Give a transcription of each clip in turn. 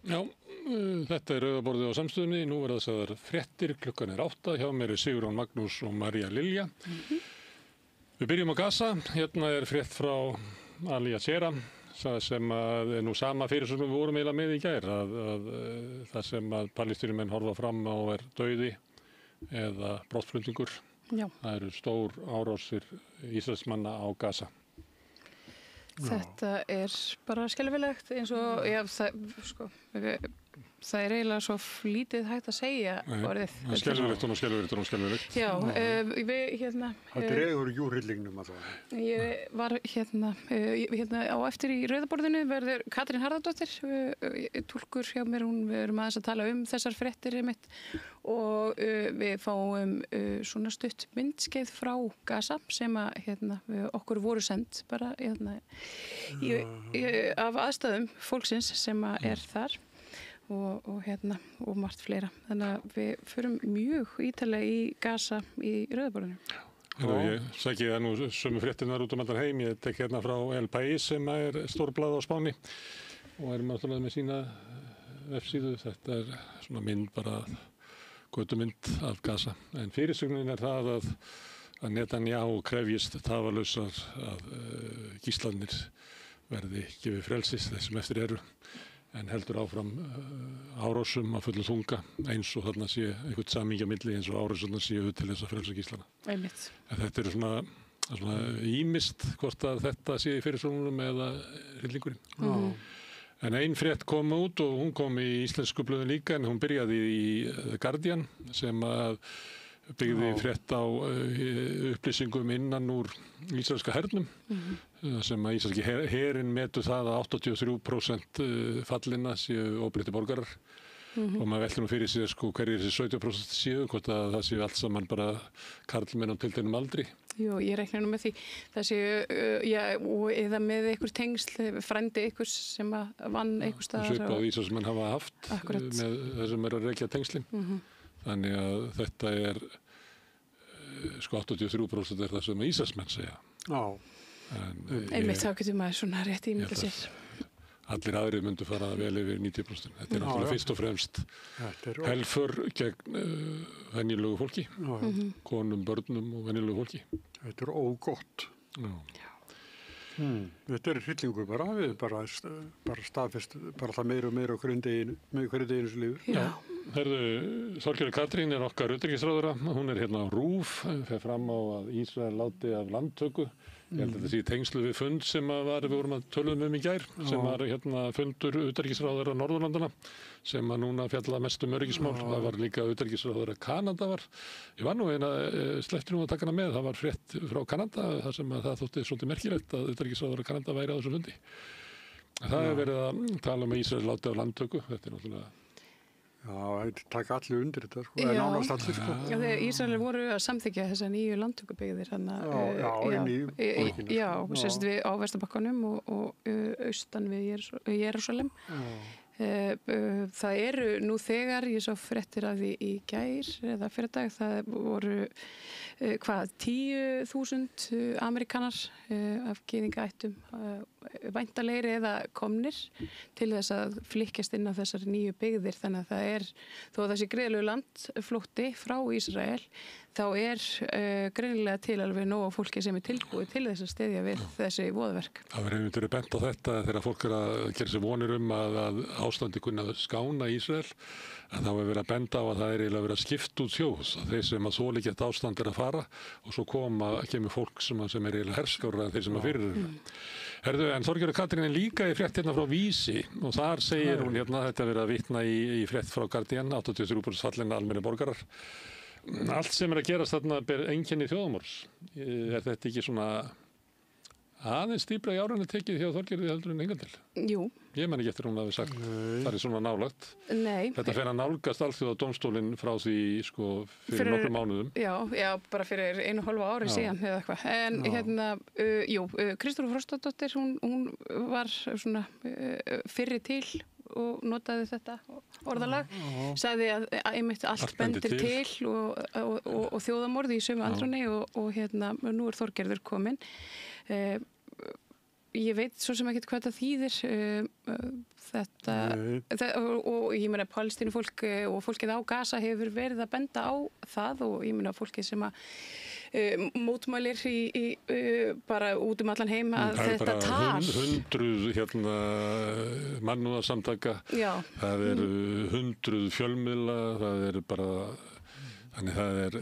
Já, þetta er Rauðaborðið á Samstöðunni, nú verða þessar fréttir, klukkan er 8, hjá mér er Sigurjón Magnús og María Lilja. Við byrjum á Gaza, hérna er frétt frá Ali Yashera, sem er nú sama fyrirsögn við vorum eiginlega með í gær, að það sem að palestínumenn horfa fram á er dauði eða brottflutningur. Já. Það eru stór árásir Ísraelsmanna á Gaza. Þetta er bara skelfilegt eins og, það er eiginlega svo lítið hægt að segja orðið. Það er skelfilegt. Já, við Það dregur ekki úr hryllingnum að það. Ég var á eftir í Rauðaborðinu verður Katrín Harðardóttir, túlkur hjá mér, við erum aðeins að tala þessar fréttir einmitt og við fáum svona stutt myndskeið frá Gaza sem að okkur voru send bara af aðstæðum fólksins sem að er þar. Og margt fleira. Þannig að við förum mjög ítalega í Gaza í Rauðaborðinu. Ég sæki það nú sömu fréttirnar út allan heim. Ég tek hérna frá El País sem er stórblað á Spáni og erum náttúrulega með sína vefsíðu. Þetta er svona mynd, bara götumynd af Gaza. En fyrirsögnin er það að Netanyahu krefjist tafarlausar að gíslarnir verði gefið frelsis þessum eftir eru. En heldur áfram árásum að fullu þunga eins og þarna sé eitthvað samíkja milli eins og árásunar séu til þess að frelsa gíslana. Einmitt. Þetta eru svona ýmist hvort að þetta sé í fyrirsögnunum eða hryllingurinn. En ein frétt kom út og hún kom í íslensku blöðum líka en hún byrjaði í The Guardian sem að byggði frétt á upplýsingum innan úr ísraelska hernum sem að ísraelski herinn metu það að 83% fallina séu óbreyttir borgarar og maður veldur nú fyrir sér hverjir þessi 70% séu, hvort að það séu allt saman bara karlmenn á tilteknum aldri. Jú, ég reikna nú með því. Það séu, eða með einhver tengsl, frændi einhvers sem að vann einhver staðar. Svipað ísraelsmenn hafa haft Akkurat. Með þessum að rekja tengslin. Þannig að þetta er 83% er það sem ísraelsmenn segja. Já. Einmitt þá getur maður svona rétt ímynda sér. Allir aðrir myndu fara vel yfir 90%. Þetta er náttúrulega fyrst og fremst helför gegn venjulegu fólki, konum, börnum og venjulegu fólki. Þetta er ógott. Já. Þetta er hryllingur bara, við bara staðfest, bara það meira og meira á hverju deginu sem lifur. Já. Herðu, Þorgerður Katrín er okkar utanríkisráðherra, hún er hérna á RÚV, fer fram á að Ísrael láti af landtöku. Ég held að þetta sé í tengslu við fund sem við vorum að töluðum í gær, sem var hérna fundur utanríkisráðherra Norðurlandana, sem að núna fjalla mest öryggismál. Það var líka utanríkisráðherra Kanada var. Ég var nú sleppti nú að taka hana með, það var frétt frá Kanada, þar sem að það þótti svolítið merkilegt að utanríkisráðherra Kanada væri á þessu fundi. Það hefur verið að tala um að Ísrael láti af landtöku, þetta er náttúrulega. Já, það taka allir undir þetta, nánast allir, Já, þegar Ísraelir voru að samþykkja þessar nýju landtökubyggðir. Inn í borginni. Já, sérst við á Vesturbakkanum og austan við Jerúsalem. Það eru nú þegar, ég sá fréttir af því í gær eða fyrradag, það voru 10.000 Amerikanar af gyðingaættum væntalegri eða komnir til þess að flykkjast inn á þessar nýju byggðir, þannig að það er, þó að þessi greiðlegu landflótti frá Ísrael, þá er greinilega til alveg nóg fólki sem er tilbúið til þess að styðja við þessi voðaverk. Það verður einhverju bent á þetta þegar fólk er að gera sér vonir að ástandi kunna skána Ísrael, en þá er verið að benda á að það er eiginlega verið að skipta út þjóðs, að þeir sem að þoligett ástand er að fara og svo kemur fólk sem er eiginlega herskára en þeir sem að fyrir eru. Herðu, en Þorgerður Katrín er líka í frétt hérna frá Vísi og þar segir hún hérna, þetta er verið að vitna í frétt frá Guardian, 83% fallin almennir borgarar. Allt sem er að gerast þarna ber einkenni þjóðarmorðs. Er þetta ekki svona aðeins dýpra í árunni tekið hjá Þorgerði heldur en hingað til? Jú. Ég man ekki eftir hún hafi sagt það er svona nálagt. Nei. Þetta fer að nálgast alþjóðadómstólinn frá því fyrir nokkrum mánuðum. Já, bara fyrir 1,5 ári síðan eða eitthvað. En hérna, Kristrún Frostadóttir, hún var svona fyrri til og notaði þetta orðalag, sagði að einmitt allt bendir til og þjóðamorð í sömu andrunni og hérna, nú er Þorgerður komin. ég veit svo sem ekkert hvað þetta þýðir og ég meina Palestínufólk og fólkið á Gaza hefur verið að benda á það og ég meina fólkið sem að mótmælir bara út allan heim að þetta tal. Það er bara 100 mannúðarsamtaka, það eru 100 fjölmiðla, það er bara þannig það er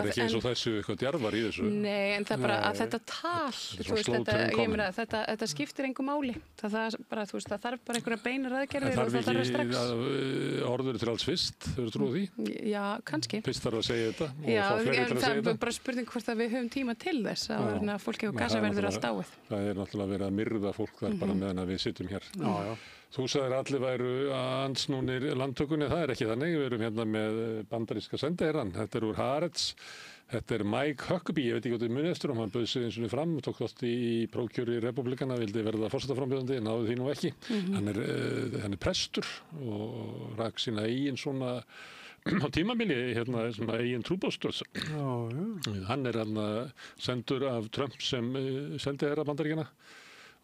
ekki eins og þessu eitthvað djarfar í þessu. Nei, en það er bara að þetta tal, þetta skiptir engu máli. Það þarf bara einhverja beinar aðgerðir og það þarf strax. Það þarf ekki orður til alls fyrst, þau eru trúið því? Já, kannski. Fyrst þarf að segja þetta og fá fleiri til að segja þetta. Það er bara spurning hvort að við höfum tíma til þess að fólki á Gaza verður allt dáið. Það er náttúrulega verið að myrða fólk þar bara meðan að við sitjum hér. Þú sagðir allir væru andsnúnir landtökunni, það er ekki þannig. Við erum hérna með bandaríska sendiherrann. Þetta er úr Haaretz. Þetta er Mike Huckabee, ég veit ekki hvað þetta er munið eftir, hann bauð sig eins og fram, tók þátt í prófkjöri Repúblikana, vildi verða forsetaframbjóðandi, náði því nú ekki. Hann er prestur og rak sína eigin svona á tímabili, hérna, svona eigin trúbóðstöð. Hann er sendur af Trump sem sendiherra Bandaríkjanna.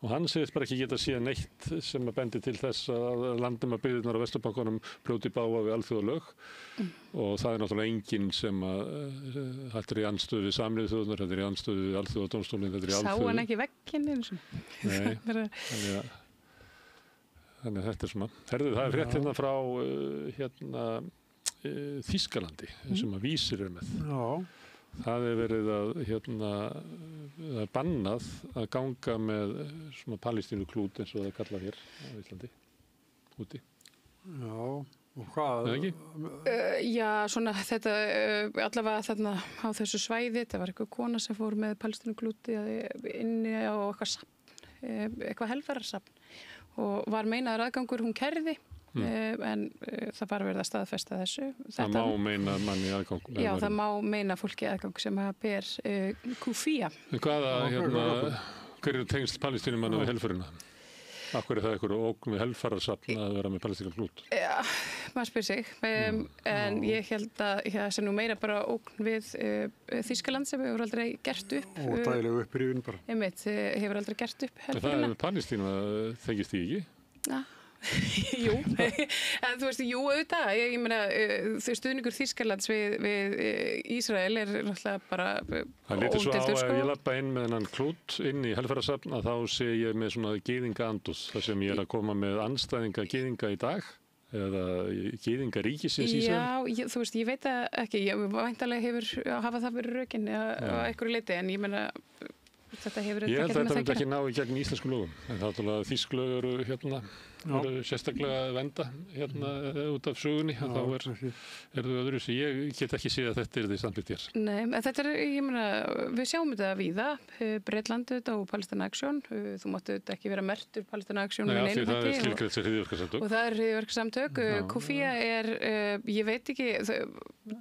Og hann segist bara ekki geta síðan neitt sem að bendi til þess að landum að byggðirnar á Vesturbankanum brjóti bága við alþjóðalög og það er náttúrulega enginn sem að þetta er í andstöðu við Sameinuðu þjóðirnar, þetta er í andstöðu við Alþjóðadómstólinn, þetta er í alþjóðu. Sá hann ekki vegginn eins og? Nei, þannig að þetta er svona. Herðu, það er frétt hérna frá Þýskalandi sem að Vísir er með. Það er verið það er bannað að ganga með svona palestínuklút eins og það kallað hér á Íslandi, úti. Já, og hvað? Eða ekki? Já, svona þetta, allavega þarna á þessu svæði, þetta var eitthvað kona sem fór með palestínuklúti inni á eitthvað safn, eitthvað helfararsafn og var meinaður aðgangur, hún kærði. En það bara verið að staðfesta þessu. Það má meina manni aðgang. Já, það má meina fólki aðgang sem ber kúfía. Hver eru tengsl palestínumanna við helförina? Af hverju er það einhverju ógn við helfararsafn að vera með palestínuklút? Já, maður spyr sig. En ég held að það sé nú meira bara ógn við Þýskaland sem hefur aldrei gert upp. Og dægilegu upprýfin bara. Einmitt, hefur aldrei gert upp helförina. Það er Palestínu þekist því ekki? Já. Jú, en þú veist, auðvitað, ég meina, stuðningur Þýskalands við Ísrael er náttúrulega bara óumdeildur, Það lítur svo á að ég lappa inn með þennan klút inn í helfararsafn að þá sé ég með svona gyðingaandúð, þar sem ég er að koma með andstæðinga gyðinga í dag, eða gyðinga ríkisins Ísrael. Já, þú veist, ég veit það ekki, væntanlega hafa það verið rökin á einhverju leyti, en ég meina, þetta hefur ég held að þetta myndi ekki ná í gegn íslenskum lögum, en það er alveg þýsk lög eru eru sérstaklega að venda út af sögunni, þá eru þau öðru sem ég get ekki séð að þetta er því samþykkt hér. Nei, en þetta ég meina, við sjáum þetta víða, Bretland og Palestine Action, þú máttu ekki vera merktur Palestine Action með neinum hætti. Það er skilgreint sem hryðjuverkasamtök. Og það er hryðjuverkasamtök. Kúfía er, ég veit ekki,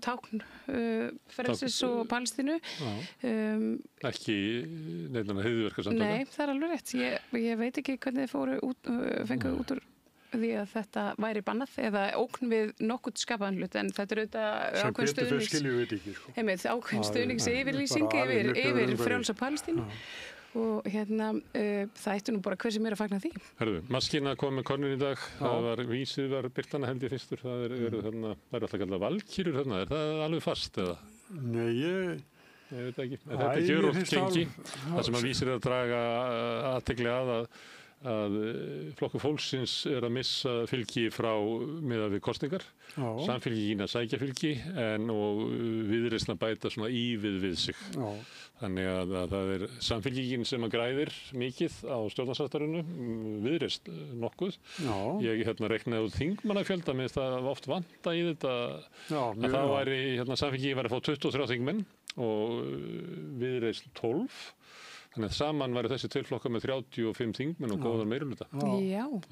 tákn frelsis og Palestínu. Ekki neinar hryðjuverkasamtök. Nei, það er alveg rétt. Ég veit ekki hvernig þið fenguð út úr því að þetta væri bannað eða ógn við nokkurt skapaðan hlut, en þetta er auðvitað ákveðin stuðningsyfirlýsing yfir frjálsa Palestínu og það ætti nú bara hver sem er að fagna því. Herðu, Maskína kom með konun í dag, það var Vísir var birtana held ég fyrstur, það eru alltaf kallað valkýrur þarna, er það alveg fast eða? Nei, ég veit ekki, þetta er gjörótt gengi, það sem að Vísir er að draga athygli að Flokkur fólksins er að missa fylgi frá miðað við kosningar, Samfylkingin að sækja fylgi og Viðreisn að bæta svona ívið við sig. Þannig að það er Samfylkingin sem að græðir mikið á stjórnarsamstarfinu, Viðreisn nokkuð. Ég reiknaði út þingmannafjölda með það oft vanta í þetta að það væri, Samfylkingin væri að fá 23 þingmenn og Viðreisn 12. Þannig að saman væri þessi tveir með 35 þingmenn og góðan meirihluta.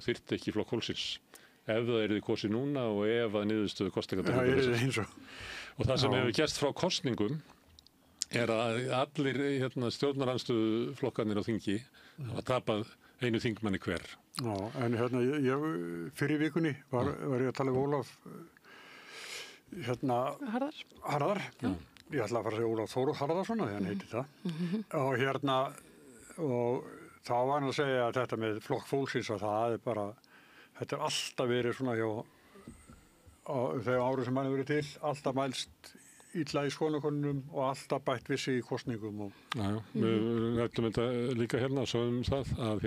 Þyrfti ekki Flokk fólksins. Ef það yrði kosið núna og ef að niðurstöðu kosninga. Og það sem hefur gerst frá kosningum er að allir stjórnarandstöðuflokkarnir á þingi hafa tapað einu þingmanni hver. Já, en ég fyrir vikunni var ég að tala um Ólaf Harðar. Ég ætla að fara að segja Ólaf Þór Harðarsson, því hann heiti það. Og og þá var hann að segja að þetta með flokk fólksins að það er bara, þetta er alltaf verið svona hjá þegar árið sem hann hefur verið til, alltaf mælst illa í skoðanakönnunum og alltaf bætt við sig í kosningum. Við rættum þetta líka hérna og sögum það að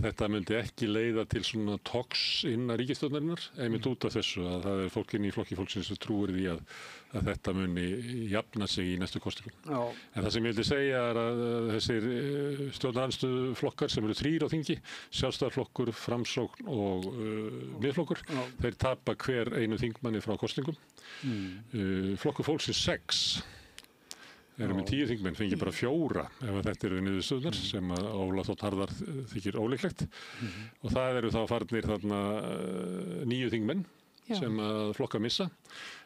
þetta myndi ekki leiða til svona toks innan ríkisstjórnarinnar, einmitt út af þessu að það er fólk inn í flokki fólksins sem trúir því að þetta muni jafna sig í næstu kosningum. En það sem ég vildi segja er að þessir stjórnarandstöðuflokkar sem eru 3 á þingi, Sjálfstæðisflokkur, Framsókn og Miðflokkur, þeir tapa hver einu þingmanni frá kosningum. Flokkur fólksins 6 eru með 10 þingmenn, fengi bara 4 ef þetta eru niðurstöðunar sem að Óla Þótt Harðar þykir ólíklegt og það eru þá farnir þarna 9 þingmenn sem að flokka missa.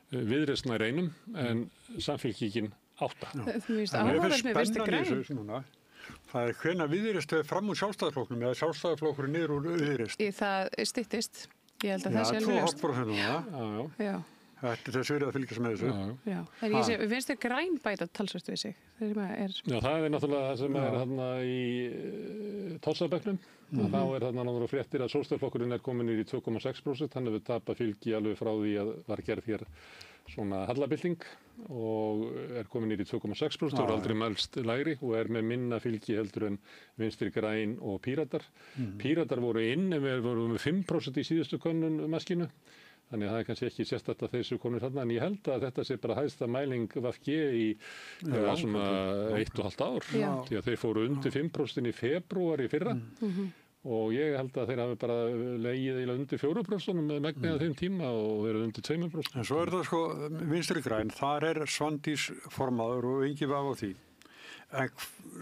Viðreisn er einum en Samfylkingin 8. Það er spennandi þessu núna. Það er hvenær Viðreisn fram úr Sjálfstæðisflokknum eða Sjálfstæðisflokkurinn niður úr Viðreisn. Það styttist. Ég held að það sé alveg ljóst. 2,5% núna. Já. Þetta er þess verið að fylgjast með þessu. Já. Við finnst þau græn bæta talsvert við sig. Já, það er náttúrulega það sem er þarna í Tossabeknum. Þá er þarna náttúrulega fréttir að Sjálfstæðisflokkurinn er komin í 2,6%. Hann hefur tapað fylgi alveg frá því að var gerð hér svona hallabilding og er komin í 2,6% og er aldrei mælst lægri og er með minna fylgi heldur en Vinstri græn og Píratar. Píratar voru inn en við vorum með 5% í síðustu könnun maskinu. Þannig að það er kannski ekki sérstætt að þessu konur þarna, en ég held að þetta sé bara hæsta mæling VG í svona 1,5 ár. Því að þeir fóru undir 5% í febrúar í fyrra og ég held að þeir hafi bara legið eiginlega undir 4% með megnið á þeim tíma og verið undir 2%. En svo er það sko Vinstri græn, þar er Svandís formaður og engin vaf á því. En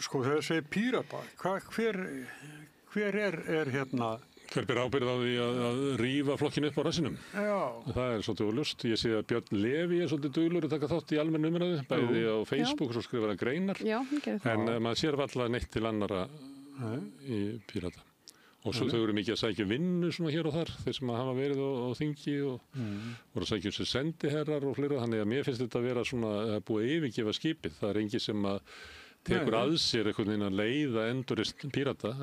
sko þegar segir Pírata, hver er hérna... Hver ber ábyrgð á því að rífa flokkinu upp á rassinum? Já. Það er svolítið óljóst. Ég sé að Björn Leví er svolítið duglur að taka þátt í almennu umræðu, bæði á Facebook og svo skrifar hann greinar. Já, hann gerir það. En maður sér varla neitt til annara í Pírata. Og svo þau eru mikið að sækja vinnu svona hér og þar, þeir sem hafa verið á þingi og voru að sækja sem sendiherrar og fleira. Þannig að mér finnst þetta að vera svona að búa yfirgefa skipið. Það er engi sem að tekur að sér einhvern veginn að leiða endurist Pírata.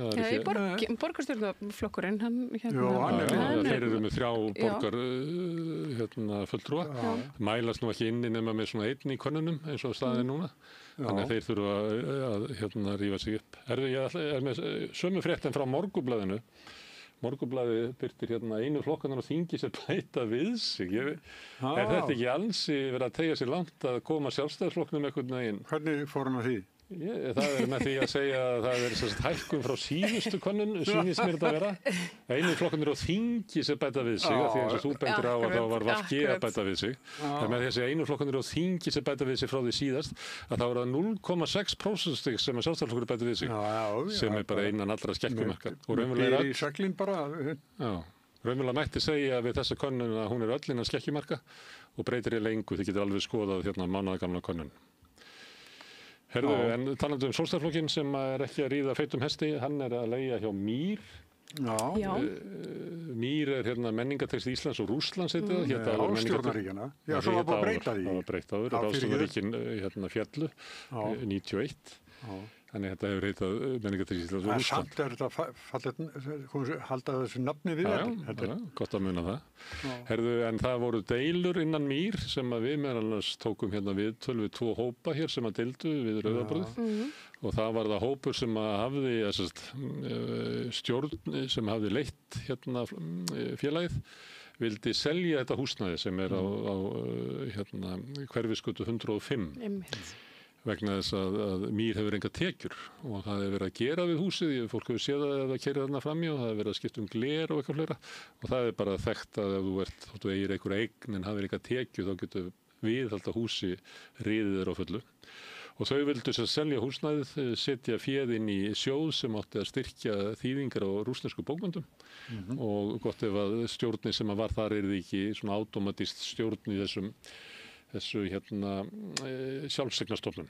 Borgarstjórnarflokkurinn, hann þeir eru með 3 fulltrúa. Mælast nú ekki inni nema með svona 1 í könnunum eins og staðið núna. Þannig að þeir þurfa að rífa sig upp. Ég er með sömu fréttin frá Morgunblaðinu. Morgunblaðið birtir einu flokkunar á þingi sem bæta við sig. Er þetta ekki ansi verið að teygja sér langt að koma Sjálfstæðisflokknum einhvern veginn? Hvernig fór hann á því? Það er með því að segja að það er hækkun frá síðustu könnun, sýnist mér þetta að vera. Einu flokkunar á þingi sem bæta við sig, því eins og þú bendir á að það var VG að bæta við sig. Það er með þessi einu flokkunar á þingi sem bæta við sig frá því síðast, að það voru 0,6% sem Sjálfstæðisflokkur bæta við sig, sem er bara innan allra skekkjumarka. Býr í seglinn bara. Raunverulega mætti segja við þessa könnun að hún er öll innan skekkjumarka og breytir í lengu. Þið getur alveg skoðað mánaðargamla könnun. Herðu, en talandi Sjálfstæðisflokkinn sem er ekki að ríða feitum hesti, hann er að leigja hjá Mír. Já. Mír er menningartekst Íslands og Rússlands heitið það. Ráðstjórnaríkjana. Já, svo var bara breyta því. Það var breytt áður. Ráðstjórnaríkin fjallu, 91. Þannig þetta hefur heitað menningartekst Íslands og Rússlands. Samt er þetta halda þessu nafni við þetta. Já, gott að muna það. Herðu, en það voru deilur innan Mír sem að við meðal annars tókum viðtöl við 2 hópa hér sem að deildu við Rauðaborðið. Og það var það hópur sem að hafði stjórn sem hafði leitt félagið, vildi selja þetta húsnæði sem er á Hverfisgötu 105. Vegna þess að Mír hefur enga tekjur og það hefur verið að gera við húsið. Fólk hefur séð að það kerið þarna framjá, það hefur verið að skipta gler og eitthvað fleira og það er bara þekkt að ef þú eigir einhverja eign en hafir enga tekju þá getur viðhalda húsi riðið þér á fullu. Og þau vildu selja húsnæðið, setja féð inn í sjóð sem átti að styrkja þýðingar á rússnesku bókmenntum og gott ef að stjórnin sem var þar yrði ekki svona automatist stjórn í þessu sjálfseignarstofnun.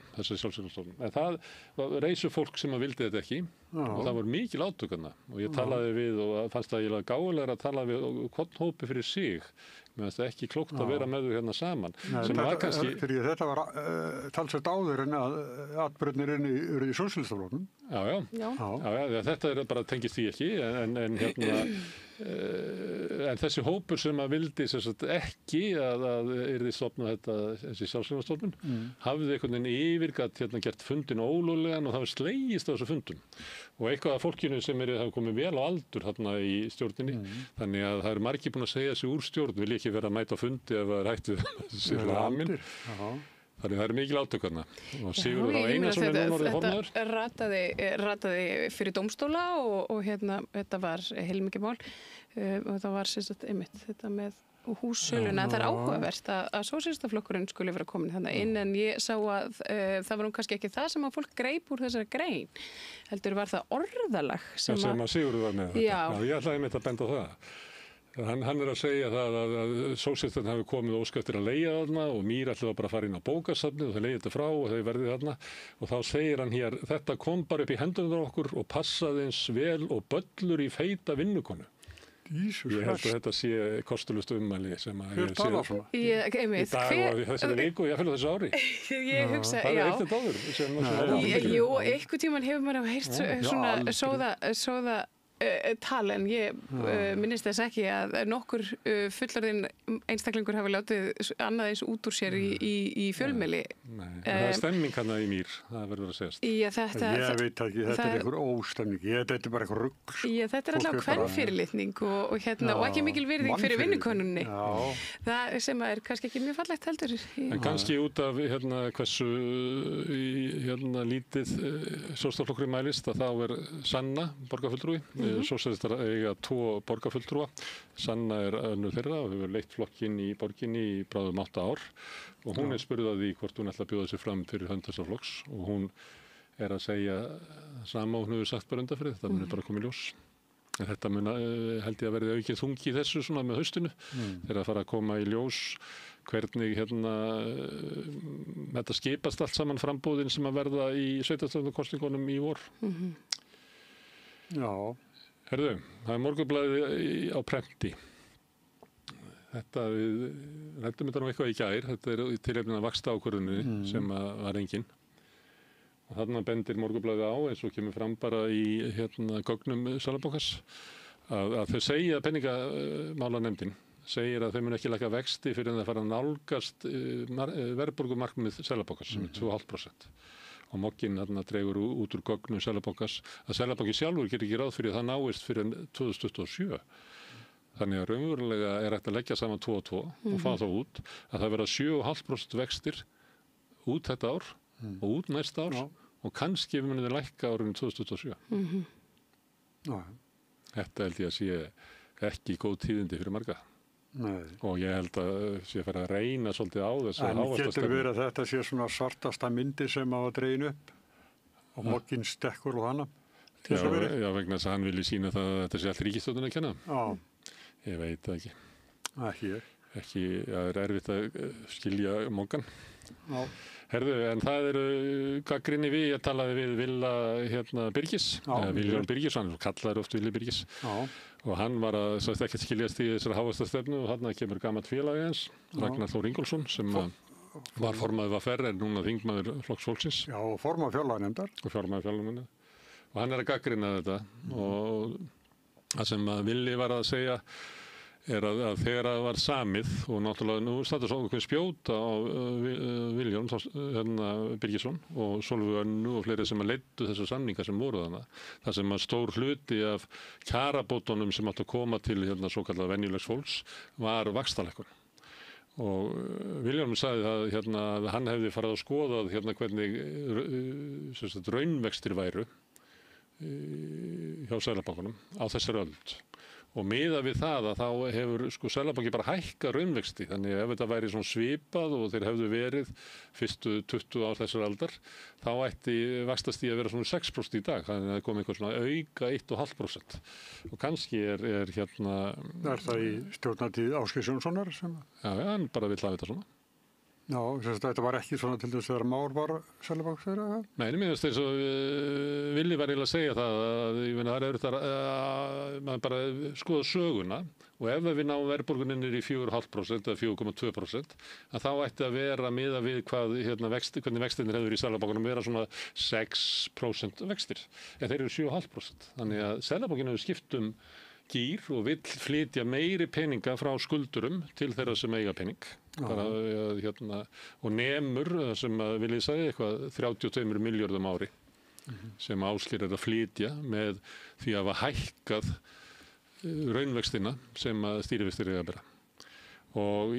En það reisu fólk sem vildi þetta ekki og það voru mikil átök þarna og ég talaði við og fannst það eiginlega gáfulegra að tala við hvern hópi fyrir sig. Mér finnst það ekki klókt að vera með þau hérna saman. Þetta var talsvert áður en að atburðirnir eru í sósíalistaflokknum. Já, þetta bara tengist því ekki en en þessi hópur sem að vildi ekki að yrði stofnað þessi sjálfsvíðastofnun hafði einhvern veginn yfirgatt gert fundin ólöglegan og það var slegist á þessu fundum og eitthvað af fólkinu sem hafa komið vel á aldur þarna í stjórninni þannig að það eru margir búin að segja sig úr stjórn vil ekki vera að mæta á fundi ef það er hægt við þessi ramin. Þannig það er mikil átök þarna og Sigurður á Einarsson er núna orðinn formaður. Þetta rataði fyrir dómstóla og þetta var heilmikið mál og það var einmitt þetta með hússöluna. Það er áhugavert að sósíalistaflokkurinn skuli vera komin þannig inn en ég sá að það var nú kannski ekki það sem að fólk greip úr þessari grein. Heldur var það orðalag sem að Sigurður var með þetta. Já, ég ætlaði einmitt að benda á það. Hann er að segja það að sósíalistarnir hafi komið óska eftir að leigja þarna og Mír ætlaði bara að fara inn á bókasafnið og þau leigja þetta frá og þau verði þarna og þá segir hann hér þetta kom bara upp í hendurnar okkur og passaði eins vel og böllur í feita vinnukonu. Ég held að þetta sé kostulust ummæli sem að ég sé í dag og þessari viku og ég fylgði þessu ári. Ég hugsa, það er eitt áður sem Jú, einhvern tímann hefur maður heyrt svona sóða tala en ég minnist þess ekki að nokkur fullorðinn einstaklingur hafi látið annað eins út úr sér í fjölmiðli. Nei, það er stemming hana í Mír, það verður að segjast. Ég veit ekki, þetta er einhver óstemming, þetta er bara einhver rugl. Þetta er allavega kvennfyrirlitning og ekki mikil virðing fyrir vinnukonunni. Það sem er kannski ekki mjög fallegt heldur. En kannski út af hversu lítið sósíalistaflokkurinn mælist að þá er Sanna borgarfulltrúi. Sósíalistar eiga 2 borgarfulltrúa. Sanna er önnur þeirra og hefur leitt flokkinn í borginni í bráðum 8 ár og hún er spurð að því hvort hún ætla að bjóða sig fram fyrir hönd þessa flokks og hún er að segja sama og hún hefur sagt bara undanfrið, þetta mun bara koma í ljós. En þetta mun held ég að verði aukið þungi í þessu svona með haustinu þegar að fara að koma í ljós hvernig þetta skipast allt saman frambúðin sem að verða í sveitarstjórnarkosningunum í vor. Já. Herðu, það er Morgunblaðið á prenti. Við ræddum þetta nú eitthvað í gær, þetta er í tilefni af vaxtaákvörðuninni sem var engin. Og þarna bendir Morgunblaðið á, eins og kemur fram bara í gögnum Seðlabankans, að þau segja peningamálanefndin segir að þau mun ekki lækka vexti fyrir en það fara að nálgast verðbólgumarkmið Seðlabankans sem er 2,5%. Og mogginn dregur út úr gögnum Seðlabankans að Seðlabanki sjálfur gerir ekki ráð fyrir að það náist fyrir 2027. Þannig að raunverulega er hægt að leggja saman 2 og 2 og fá þá út að það verða 7,5% vextir út þetta ár og út næsta ár og kannski við munum við lækka árinu 2027. Þetta held ég að sé ekki góð tíðindi fyrir marga. Nei. Og ég held að sé að fara að reyna svolítið á þessu. En getur verið að þetta sé svona svartasta myndi sem á að dregin upp og mogginn stekkur og hana? Já, vegna þess að hann vilji sína það að þetta sé allt ríkisstjórnin að kenna. Já. Ég veit það ekki. Ekki ég. Það er erfitt að skilja moggan. Já. Herðu, en það eru gagnrýni ég talaði við Villa Birgis, Viljón Birgis, hann kallaður oft Villi Birgis. Já. Og hann var að ekkert skiljast í þessari hávaxtastefnu og þarna kemur gamalt félagi hans, Ragnar Þór Ingólfsson, sem var formaður VR en núna þingmaður Flokks fólksins. Já, og formaður fjárlaganefndar. Og hann er að gagnrýna þetta og það sem Villi var að segja er að þegar það var samið og náttúrulega nú stættu svo okkur spjóta á Viljón Birgisson og Sólveig Önnu og fleiri sem að leiddu þessu samninga sem voru þarna. Það sem að stór hluti af kjarabótunum sem áttu að koma til svo kallað venjulegs fólks var vaxtalækkun. Og Viljón sagði að hann hefði farið að skoða hvernig raunvextir væru hjá Seðlabankanum á þessari öld. Og miðað við það að þá hefur Seðlabanki bara hækkað raunvexti. Þannig ef þetta væri svona svipað og þeir hefðu verið fyrstu 20 ár þessar aldar, þá ætti vaxtastigið að vera svona 6% í dag. Þannig að það kom einhver svona auka 1,5%. Og kannski er Er það í stjórnartíð Ásgeirs Jónssonar sem? Já, hann bara vill hafa þetta svona. Já, þetta var ekki svona til þess að Már var Seðlabankastjóri? Nei, mér finnst þess að Villi var eiginlega að segja það að ég meina það er auðvitað að maður bara skoða söguna og ef við náum verðbólgunni niður í 4,5% eða 4,2% að þá ætti að vera miðað við hvað hvernig vextirnir hefur í Seðlabankanum vera svona 6% vextir en þeir eru 7,5%. Þannig að Seðlabankinn hefur skipt gír og vill flytja meiri peninga frá skuldurum til þeirra sem eiga pening. Bara, og nemur sem Viljið sagði eitthvað 32 milljörðum ári sem Ásgeir að flytja með því að hafa hækkað raunvextina sem að stýrivextir eiga að bera. Og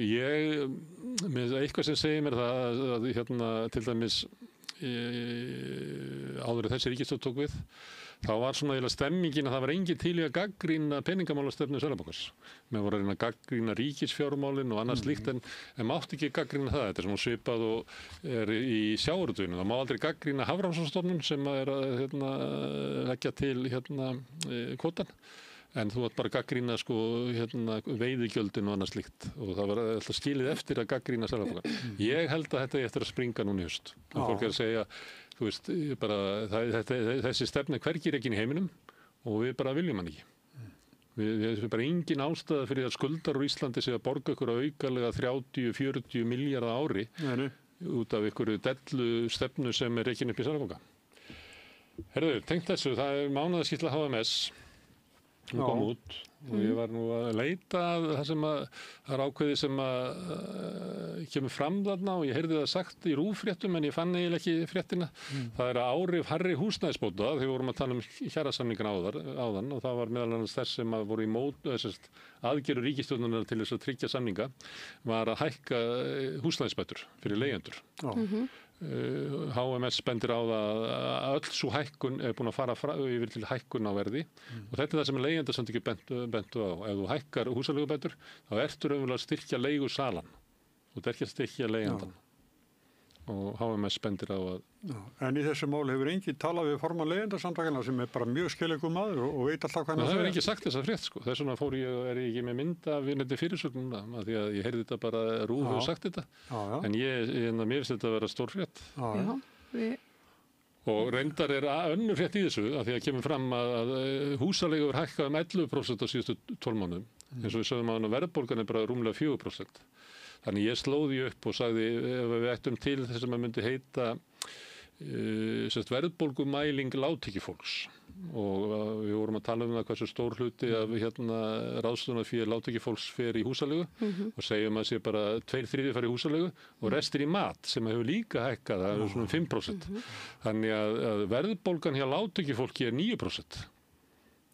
með eitthvað sem segir mér það að til dæmis áður en þessi ríkisstjórn tók við þá var svona eiginlega stemmingin að það var engin til í að gagnrýna peningamálastefnu Seðlabankans. Menn voru að reyna að gagnrýna ríkisfjármálin og annað slíkt en mátti ekki gagnrýna það. Þetta er svona svipað og er í sjávarútveginu. Það má aldrei gagnrýna Hafrannsóknastofnun sem er að leggja til kvótann. En þú átt bara að gagnrýna veiðigjöldin og annað slíkt og það var alltaf skilið eftir að gagnrýna Seðlabankann. Ég held að þetta eftir að springa núna í haust. Fólk er að segja, þú veist, þessi stefna hvergi er ekki í heiminum og við bara viljum hann ekki. Við bara engin ástæða fyrir að skuldar úr Íslandi sé að borga ykkur aukalega 30-40 milljarða ári út af ykkur dellu stefnu sem er rekin upp í Seðlabanka. Herðu, tengt þessu, það er mánaðarskýrsla HMS. Hún kom út og ég var nú að leita að það sem það er ákveðið sem kemur fram þarna og ég heyrði það sagt í RÚV-fréttum en ég fann eiginlega ekki fréttina. Það er áhrif hærri húsnæðisbóta þegar við vorum að tala kjarasamningana áðan og það var meðal annars þess sem að voru í aðgerðir ríkisstjórnarinnar til þess að tryggja samninga var að hækka húsnæðisbætur fyrir leigjendur. HMS bendir á það að öll svo hækkun er búin að fara yfir til hækkun á verði og þetta er það sem leigjendasamtökin bentu á. Ef þú hækkar húsaleigubætur þá ertu raunverulega að styrkja leigusalan og þetta er ekki að styrkja leigjendan. Og HMS bendir á að... En í þessu máli hefur enginn talað við formann leigjendasamtakana sem er bara mjög skiljagur maður og veit alltaf hvað hann það hefur enginn sagt þessa frétt sko. Þess vegna er ég ekki með mynd af vinnandi fyrirsögn núna því að ég heyrði þetta bara RÚV hefur sagt þetta. En mér finnst þetta að vera stór frétt. Og reyndar er önnur frétt í þessu að því að kemur fram að húsaleigu er hækkað 11% á síðustu 12 mánuðum. Eins og við sögum að verðbólgan er bara rúmlega 4%. Þannig ég slóði upp og sagði ef við ættum til þess að maður myndi heita verðbólgumæling lágtekjufólks og við vorum að tala um það hversu stór hluti af ráðstöfunarfé lágtekjufólks fer í húsaleigu og segjum að sé bara 2/3 fer í húsaleigu og restir í mat sem hefur líka hækkað, það er svona 5%. Þannig að verðbólgan hjá lágtekjufólki er 9%,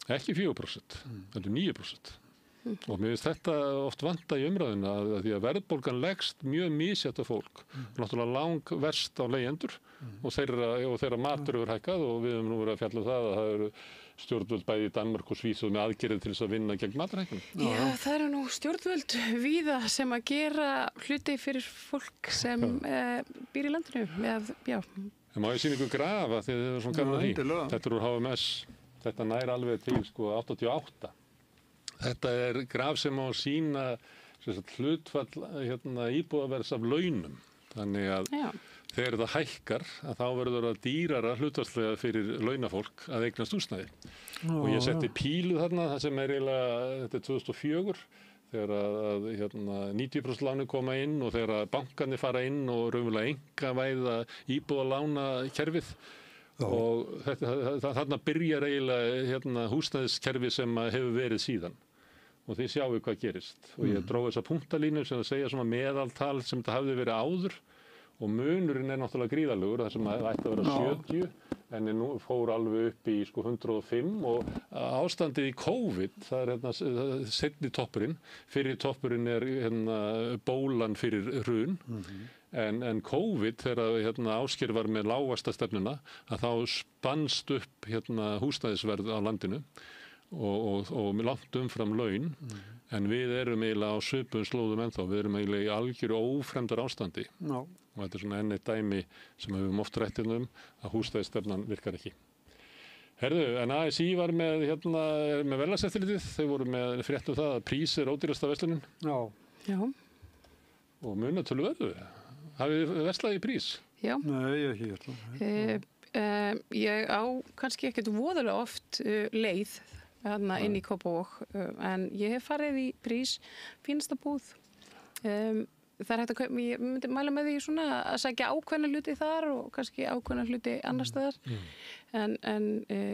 ekki 4%, þetta er 9%. Og mér finnst þetta oft vanta í umræðina að því að verðbólgan leggst mjög misjætt af fólk. Náttúrulega langverst á leigjendur og þeirra matur hefur hækkað og við höfum nú verið að fjalla það að það eru stjórnvöld bæði í Danmörk og Svíþjóð með aðgerðir til þess að vinna gegn matarhækkunum. Já, það eru nú stjórnvöld víða sem að gera hluti fyrir fólk sem býr í landinu. En má ég sýna ykkur grafa því þið er svona gaman að því. Þetta er úr HMS, þetta nær alveg til 88. Þetta er graf sem á að sýna hlutfall íbúðaverðs af launum. Þannig að þegar það hækkar að þá verður það dýrara hlutfallslega fyrir launafólk að eignast húsnæði. Og ég setti pílu þarna, það sem er eiginlega, þetta er 2004, þegar að 90% láni koma inn og þegar bankarnir fara inn og raunverulega einkavæða íbúðalánakerfið. Og þarna byrjar eiginlega húsnæðiskerfi sem hefur verið síðan. Og þið sjáu hvað gerist. Og ég dró þessa punktalínu sem að segja svona meðaltal sem þetta hafði verið áður og munurinn er náttúrulega gríðarlegur, það sem ætti að vera 70 en nú fór alveg upp í 105 og ástandið í COVID, það er seinni toppurinn, fyrir toppurinn er bólan fyrir hrun. En COVID, þegar Ásgeir var með lágasta stefnuna, að þá spannst upp húsnæðisverð á landinu og langt umfram laun, en við erum eiginlega á svipuðum slóðum ennþá, við erum eiginlega í algjöru ófremdar ástandi. Og þetta er svona enn eitt dæmi sem við höfum oft rætt að húsnæðisstefnan virkar ekki. Herðu, en ASÍ var með verðlagseftirlitið, þau voru með frétt það að prís er ódýrasta verslunin. Já. Og munatöluverðu. Hafið þið verslað í Prís? Já. Nei, ég ekki gert það. Ég á kannski ekkert voðalega oft leið þarna inn í Kópavog, en ég hef farið í Prís, fínasta búð. Það er hægt að kaupa, ég myndi mæla með því svona að sækja ákveðna hluti þar og kannski ákveðna hluti annar staðar. En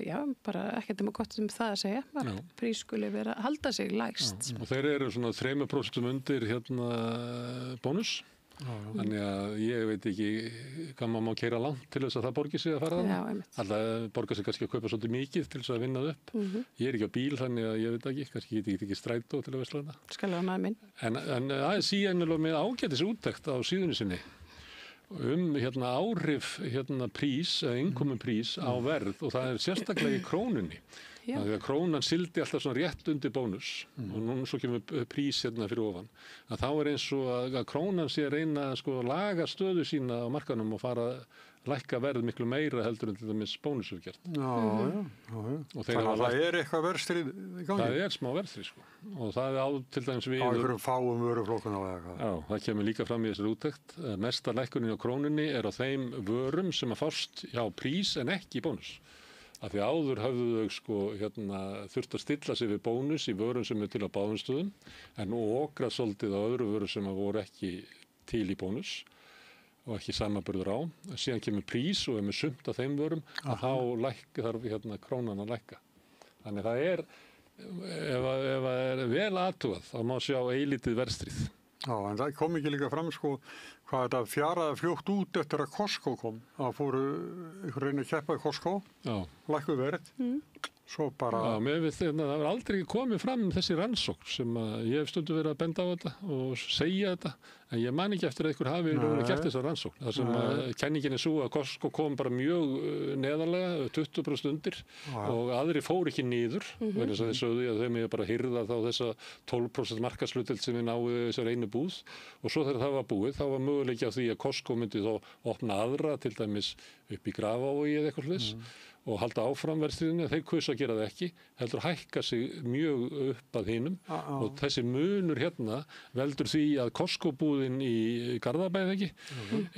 já, bara ekkert gott það að segja. Bara Prís skuli vera að halda sig lægst. Og þeir eru svona 3% undir bónus. Þannig að ég veit ekki hvað maður má keyra langt til þess að það borgi sig að fara það. Alltaf borgar sig kannski að kaupa svolítið mikið til þess að vinna það upp. Ég er ekki á bíl, þannig að ég veit ekki, kannski get ekki strætó til að versla það. Skal vera maður minn. En ASÍ er með ágætis úttekt á síðunni sinni áhrif prís eða innkomuprís á verð og það er sérstaklega í krónunni. Því að krónan sildi alltaf svona rétt undir bónus og núna svo kemur prís fyrir ofan. Að þá er eins og að krónan sé að reyna að laga stöðu sína á markanum og fara að lækka verð miklu meira heldur en til dæmis bónus er gert. Já. Þannig að það er eitthvað verðstríð í gangi? Það er smá verðstríð og það á til dæmis við... Á einhverjum fáum vöruflokkum á eitthvað? Já, það kemur líka fram í þessari úttekt. Mesta lækkunin á krónunni er á þeim vörum sem að fást hjá prís en ekki í bónus. Af því áður höfðu þau þurft að stilla sig við bónus í vörum sem er til á báðum stöðum en nú okra svolítið á öðru vöru sem voru ekki til í bónus og ekki samaburður á. Síðan kemur prís og með sumt af þeim vörum að þá þarf krónan að lækka. Þannig það er, ef það er vel athugað, þá má sjá eilítið verðstríð. Já, en það kom ekki líka fram hvað þetta fjaraði fljótt út eftir að Costco kom. Það fóru ykkur reyna að keppa í Costco, lækkuð verð, svo bara... Já, það var aldrei komið fram þessi rannsókn sem ég hef stundum verið að benda á þetta og segja þetta, en ég man ekki eftir að ykkur hafi gert þessa rannsókn. Það sem kenningin er svo að Costco kom bara mjög neðarlega, 20% undir og aðri fór ekki niður, vegna þess að þeir sögðu að þeim hefur bara hirða þá þessa 12% markaðshlutdeild sem við náðu þessar einu búð og svo þegar það var búið, þá var möguleiki á því að Costco myndi þá opna aðra, til dæmis upp í Grafarvogi eða eitthvað slags og halda áfram verðstríðinni, þeir kusu að gera það ekki, heldur hækka sig mjög upp að hinum og þessi munur veldur því að Costco-búðin í Garðabæ ekki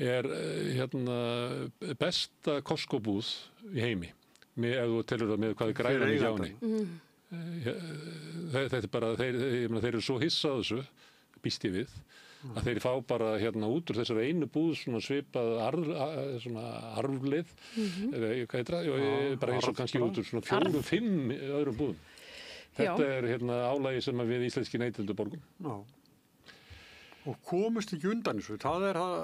er besta Costco-búð í heimi, ef þú telur það með hvað er græðan í hjáni. Þetta er bara, þeir eru svo hissa á þessu, býst ég við, að þeir fá bara út úr þessari einu búð svona svipað arflið bara eins og kannski út úr svona 4-5 öðrum búðum. Þetta er álagi sem við íslenski neytendur borgum. Já. Og komust ekki undan þessu, það er það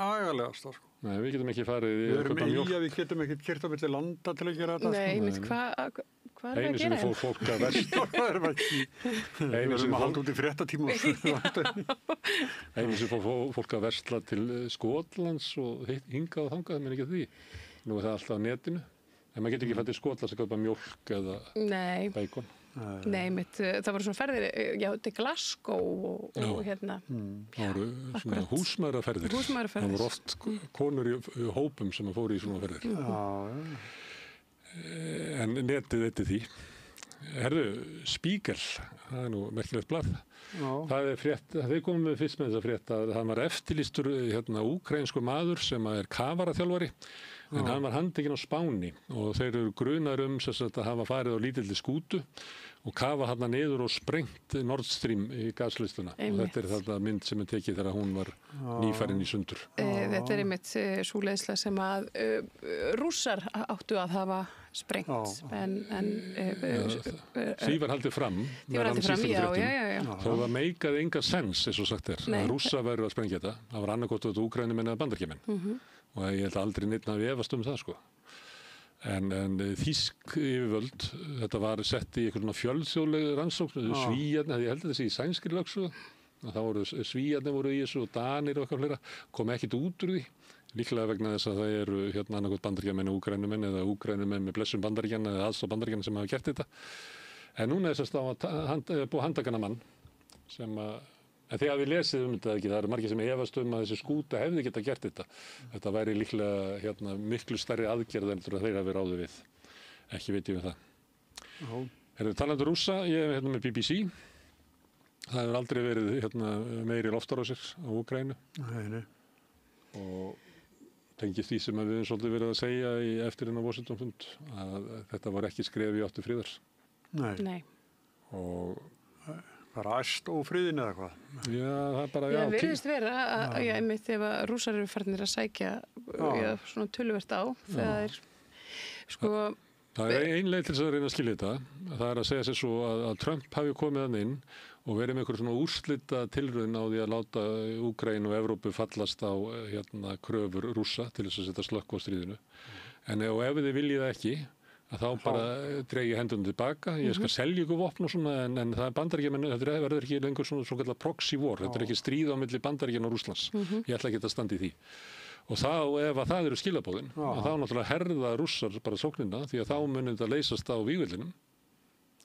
agalegasta. Nei, við getum ekki farið Við erum við getum ekki kert á milli landa til að gera þetta. Nei, hvað er það að gera? Einu sinni fór fólk að versla. Við erum að halda út í fréttatíma. Einu sinni fór fólk að versla til Skotlands og hingað og þangað, menn ekki því. Nú er það alltaf á netinu. En maður getur ekki fætt í Skotlands að kaupa mjólk eða bacon. Nei, það voru svona ferðir, til Glasgow og Það voru svona húsmæðraferðir. Það voru oft konur í hópum sem fóru í svona ferðir. En netið eitthi því. Herðu, Spiegel, það er nú merkilegt blað. Það er frétt, þeir komum við fyrst með þessa frétt að það var eftirlýstur úkraínsku maður sem er kafaraþjálfari. En hann var handtekinn á Spáni og þeir eru grunar að hafa farið á lítilli skútu og kafa hann niður og sprengt Nord Stream í gaslistuna. Og þetta er þetta mynd sem er tekið þegar hún var nýfærin í sundur. Þetta er einmitt sú leiðsla sem að Rússar áttu að hafa sprengt. Því var haldið fram. Já. Þó það meikaði enga sens, eins og sagt er, að Rússar væru að sprengja þetta. Það var annarkvort þetta Úkraínumenn eða Bandaríkjamenn. Og ég held aldrei neitt að við efast það, En þýsk yfirvöld, þetta var sett í einhvern fjölþjóðleg rannsókn, Svíarnir, ég held þessi í sænskri lögsögu, þá voru Svíarnir voru í þessu og Danir og eitthvað fleira, kom ekkert út úr því, líklega vegna þess að það eru annarkvort Bandaríkjamenn og Úkraínumenn eða Úkraínumenn með blessum Bandaríkjanna eða aðstoð Bandaríkjanna sem hafa gert þetta. En núna er þess að búið handtakana mann sem en þegar við lesið þetta ekki, það eru margir sem efast að þessi skúta hefði geta gert þetta. Þetta væri líklega miklu stærri aðgerð en þeir hafi ráðið við. Ekki veit ég um það. Erum við talandi Rússa, ég er með BBC. Það hefur aldrei verið meiri loftárásir á Úkraínu. Nei. og tengist því sem við höfum svolítið verið að segja eftir hennar Washington-fund að þetta var ekki skref í áttu friðar. Nei. Og bara æst ófriðin eða hvað? já, það er bara, Já, virðist vera að einmitt ef að rússar eru farnir að sækja svona töluvert á, það er sko... Það er ein leið til þess að reyna að skilja þetta. Það er að segja sér svo að Trump hafi komið hann inn og verið með einhver svona úrslita tilraun á því að láta Úkraínu og Evrópu fallast á kröfur Rússa til þess að setja slökk á stríðinu. En ef þið viljið það ekki, að þá bara dregi hendunum tilbaka, ég skal selja ykkur vopn og svona, en það er Bandaríkjamenn, þetta verður ekki lengur svona kallar proxy war, þetta er ekki stríð á milli Bandaríkjanna og Rússlands. Ég ætla ekki að standa í því. Og þá, ef að það eru skilabóðin, þá náttúrulega herða Rússar bara sóknina, því að þá munir þetta leysast á vígvellinum,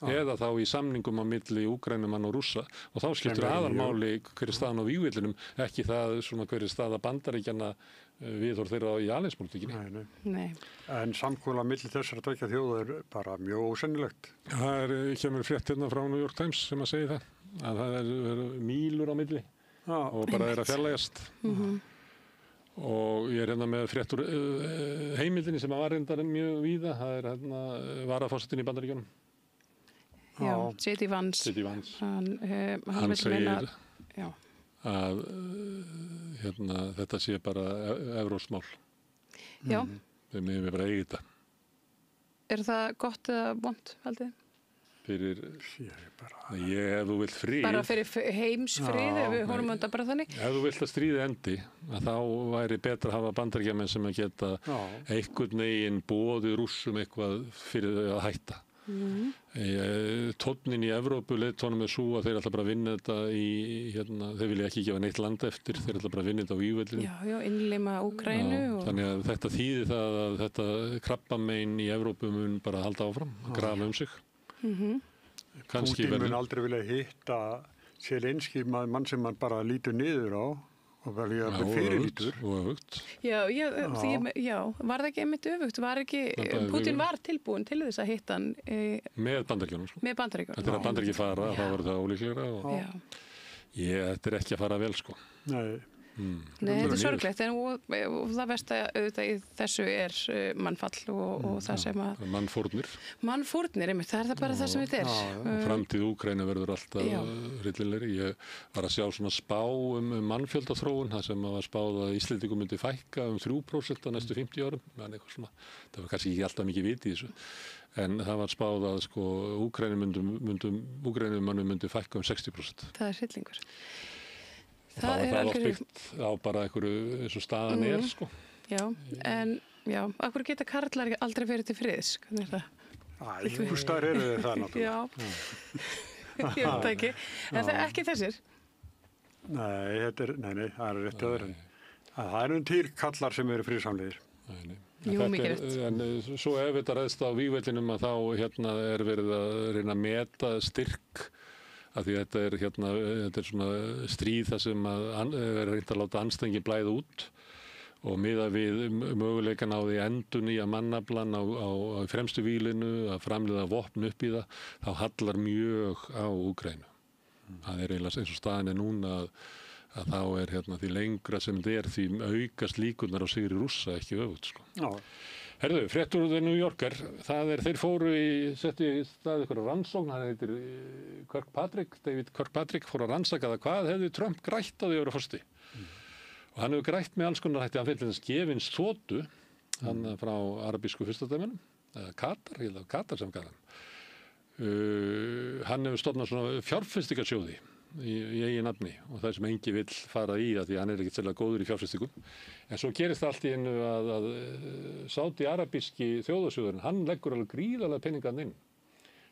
eða þá í samningum á milli Úkraínumann og Rússa, og þá skiptir aðalmáli hver er staðan á vígvellinum, ekki það svona hver er staða Bandaríkjanna viðhorf þeirra í alheimspólitíkinni. Nei. En samkomulag milli þessara tveggja þjóða er bara mjög ósennilegt. Það kemur frétt hérna frá New York Times sem að segja það, að það er mílur á milli og bara er að fjarlægjast. Og ég er hérna með fréttur heimildinni sem var reyndar mjög víða, það er hérna varaforsetinn í Bandaríkjunum. Já, J.D. Vance. Hann segir að þetta sé bara evrópskt mál. Já. Við megum bara eiga þetta. Er það gott eða vont, haldið? Fyrir, ef þú vilt frið. Bara fyrir heimsfrið, ef við horfum þetta bara þannig? Ef þú vilt að stríði endi, að þá væri betra að hafa Bandaríkjamenn sem að geta einhvern veginn boðið Rússum eitthvað fyrir að hætta. Tónnin í Evrópu leiðtónum er svo að þeir ætla bara að vinna þetta þeir vilja ekki gefa neitt land eftir, þeir ætla bara að vinna þetta á vígvellinu. Já, innlima Úkraínu. Þannig að þetta þýðir það að þetta krabbamein í Evrópu mun bara halda áfram, að grafa um sig. Pútín mun aldrei vilja hitta Zelenský, mann sem mann bara lítur niður á og vel ég að fyrirlítur. Og öfugt. Já, var það ekki einmitt öfugt? Pútín var tilbúin til þess að hitta hann með Bandaríkjunum. Með Bandaríkjunum. Þetta er að Bandaríkja fara, þá verður það ólíklegra og þetta er ekki að fara vel sko. Nei, þetta er sorglegt og það versta auðvitað í þessu er mannfall og það sem að... Mannfórnir, einmitt, það er það bara það sem þetta er. Framtíð Úkraínu verður alltaf hryllilegri. Ég var að sjá svona spá mannfjöldaþróun, það sem var spáð að Íslendingum myndi fækka 3% á næstu 50 árum. Það var kannski ekki alltaf mikið vit í þessu. En það var spáð að sko, Úkraínumönnum myndi fækka 60%. Það er hryllingur. Það er alveg byggt á bara einhverju eins og staðan er sko. Já, en akkur geta karlar aldrei verið til friðs? Hvernig er það? Einhver staðar eru það náttúrulega. Já, ég veit ekki. En það er ekki þessir? Nei, það er rétt öðru. Það eru til kallar sem eru friðsamlegir. Jú, mikið rétt. En svo ef þetta ræðst á vígvellinum að þá er verið að reyna að meta styrk af því þetta er svona stríð þar sem er reynt að láta anstrengi blæða út og miða við möguleikan á því endun í að mannaflan á fremstu víglinu að framleiða vopn upp í það, þá hallar mjög á Úkraínu. Það er eiginlega eins og staðan er núna að þá er því lengra sem þetta er því aukast líkurnar á sigri Rússa, ekki öfugt sko. Já. Herðu, fréttur úr The New Yorker, þeir fóru settu í stað ykkur rannsókn, hann heitir David Kirkpatrick, fór að rannsaka það hvað hefði Trump grætt á því að vera forseti. Og hann hefur grætt með alls konar hætti, hann fyrir þess gefins þotu, hann frá arabísku fyrstadæminum, Katar sem gaf hann. Hann hefur stofnað svona fjárfestingarsjóði í eigin nafni og það sem engi vill fara í það því hann er ekkert sérlega góður í fjárfestingum. En svo gerist allt í einu að Sádi-arabíski þjóðarsjóðurinn, hann leggur alveg gríðarlega peningan inn.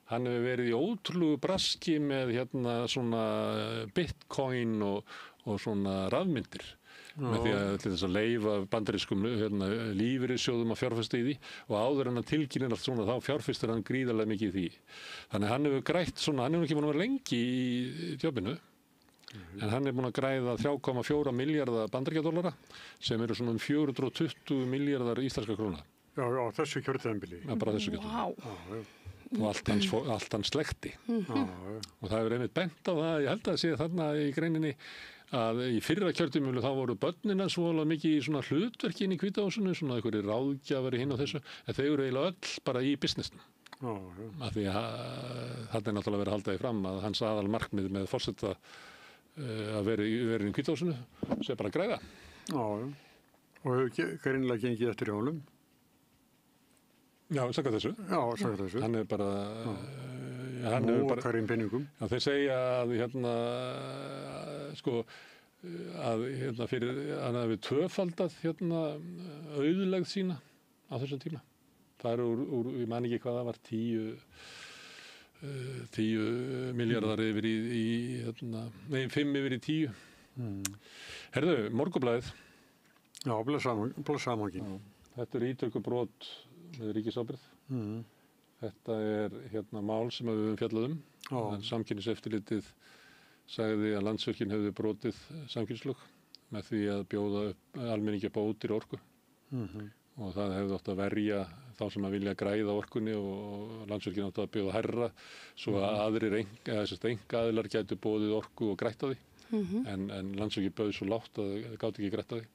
Hann hefur verið í ótrúlegu braski með svona bitcoin og svona rafmyndir. Með því að til þess að leyfa bandarískum lífeyrissjóðum að fjárfesta í því og áður en að tilkynna allt svona þá fjárfestir hann gríðarlega mikið í því. Þannig hann hefur grætt svona, hann hefur ekki búin að vera lengi í jobbinu en hann er búin að græða 3,4 milljarða bandaríkjadollara sem eru svona 420 milljarðar íslenska króna. Já, þessu kjörtíðanbili. Já, bara þessu kjörtíðanbili. Og allt hans slekti. Og það hefur einmitt bent á það, ég held að sé þarna í greininni að í fyrra kjörtímabili þá voru börnin hans voðalega mikið í svona hlutverki inn í Hvíta húsinu, svona einhverjir ráðgjafari hinn á þessu, en þau eru eiginlega öll bara í businessnum. Af því að þetta náttúrulega verið að halda því fram að hans aðal markmið með forseta að vera í Hvíta húsinu sé bara að græða. Og hefur greinilega gengið eftir jólum. Já, samkvæmt þessu. Já, samkvæmt þessu. Hann er bara... Mókar inn penningum. Já, þeir segja að fyrir hann hafi tvöfaldað auðlegð sína á þessum tíma. Það er ég man ekki hvað það var, 10 miljardar yfir í 5 yfir í 10. Herðu, Morgunblaðið. Já, blessaðmangin. Þetta er ítrekkubrot með ríkisábyrgð. Þetta er mál sem við höfum fjallað um. Samkeppniseftirlitið sagði að Landsvirkjun hefði brotið samkeppnislög með því að bjóða almenningi upp á ódýra orku. Og það hefði átt að verja þá sem að vilja græða orkunni og Landsvirkjun átt að bjóða hærra svo að aðrir einkaaðilar gætu boðið orku og grætt á því. En Landsvirkjun bauð svo lágt að það gátu ekki grætt á því.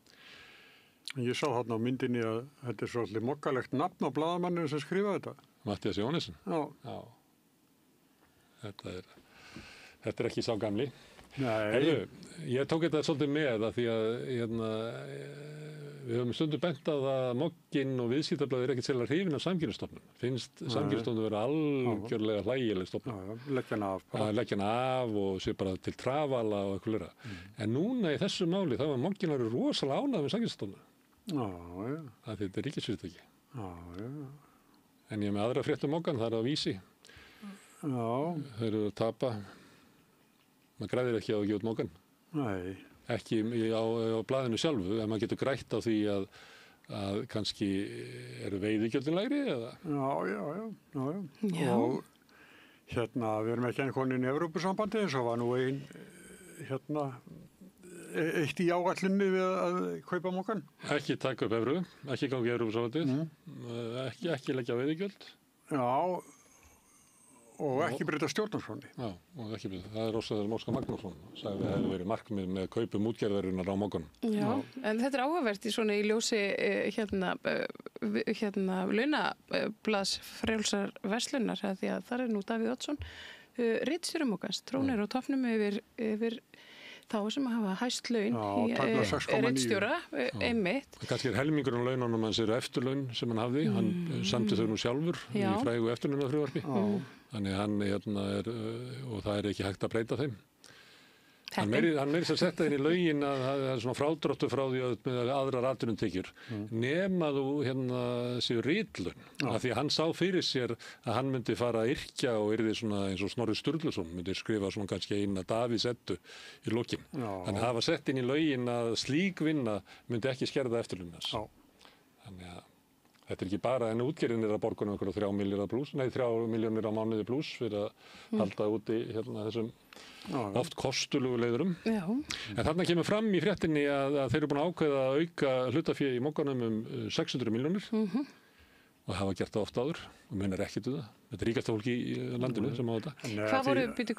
Ég sá þarna á myndinni að þetta er svolítið mokkalegt nafn á blaðamanninu sem skrifaði þetta. Matthías Jóhannesson. Já. Þetta er ekki sá gamli. Nei. Heyrðu, ég tók þetta svolítið með að því að við höfum stundum bent á að Mogginn og Viðskiptablaðið er ekkert sérlega hrifin af Samkeppnisstofnun. Finnst Samkeppnisstofnun vera algjörlega hlægileg stofnun. Leggja hana af. Leggja hana af og sé bara til trafala og eitthvað lera. En núna í þessu máli þá var Mogginn verið rosalega ánægður með Samkeppnisstofnun. Já. Að þetta er ríkisfyrirtæki. Já. En ég er með aðra frétt um Moggann, það er á Vísi. Já. Þeir eru að tapa. Maður græðir ekki á að gefa út Moggann. Nei. Ekki á blaðinu sjálfu, en maður getur grætt á því að kannski eru veiðigjöldin lægri eða? Já. Og við erum ekki enn komin inn í Evrópusambandið, svo var nú eitt í áætlunni við að kaupa Moggann. Ekki taka upp evru, ekki ganga í Evrópusambandið, ekki leggja veiðigjöld. Já. Og ekki breyta stjórnarskránni. Já, og ekki breyta. Það er Rósa Móska Magnússon, sagði að það hefði verið markmið með kaupum útgerðarinnar á Moggann. Já, en þetta er áhugavert í svona í ljósi launablaðs frjálsar verslunar, því að þar er nú Davíð Oddsson, ritstjóri Moggans, trónir á toppnum yfir þá sem hafa hæst laun í ritstjóra, einmitt. Kannski er helmingurinn laununum hans eru eftirlaun sem hann hafði, hann samti þau nú sjálfur í frægu eftirlaunafrumvarpi. Þannig hann og það er ekki hægt að breyta þeim. Hann meiri að setja inn í lögin að það er svona frádráttur frá því með aðrar atvinnutekjur. Nema þú séu ritlun. Af því að hann sá fyrir sér að hann myndi fara að yrkja og yrði svona eins og Snorri Sturluson myndi skrifa svona kannski eina Davíðsettu í lokin. Þannig að hafa sett inn í lögin að slík vinna myndi ekki skerða eftirlaunans. Þannig að þetta er ekki bara en útgerðin er að borga okkur 3 milljónir á mánuði pluss fyrir að halda úti þessum oft kostulugu leiðurum. En þarna kemur fram í fréttinni að þeir eru búin að ákveða að auka hlutafé í Mogganum 600 milljónir og hafa gert það oft áður og munar ekkert það. Þetta er ríkasta fólki í landinu sem á þetta.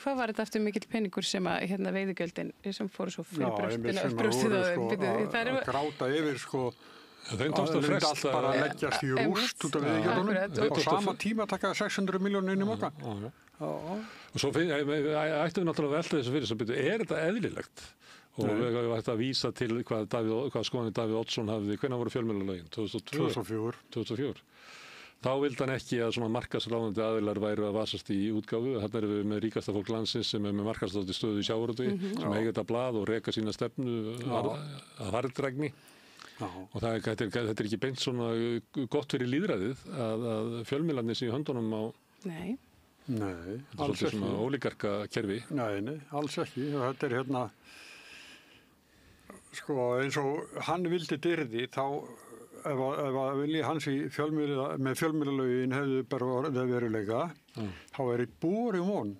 Hvað var þetta eftir mikill peningur sem að veiðigjöldin sem fóru svo fyrir brjóstið að gráta yfir Þeim tókst að fresta allt bara að leggjast í rúst út af veiðigjöldunum og sama tíma taka 600 milljónir inn í Moggann. Og svo ættum við náttúrulega að velta þessu fyrir þess að er þetta eðlilegt? Og við ættum að vísa til hvað skoðanir Davíð Oddsson hafði, hvenær voru fjölmiðlalögin? 2004. Þá vildi hann ekki að svona markaðsráðandi aðilar væru að vasast í útgáfu. Þarna erum við með ríkasta fólk landsins sem er með markaðsráðandi stöðu í sjávarútvegi sem eiga þetta blað og reka sína stefnu að varðdrægni. Og þetta er ekki beint svona gott fyrir lýðræðið að fjölmiðlarnir sé í höndunum á Nei, alls ekki. Svona ólíkarka kerfi. Nei, alls ekki. Þetta er eins og hann vildi dyrði þá ef að vilji hans með fjölmiðlalögin hefðu bara orðið veruleika þá er eitt borin von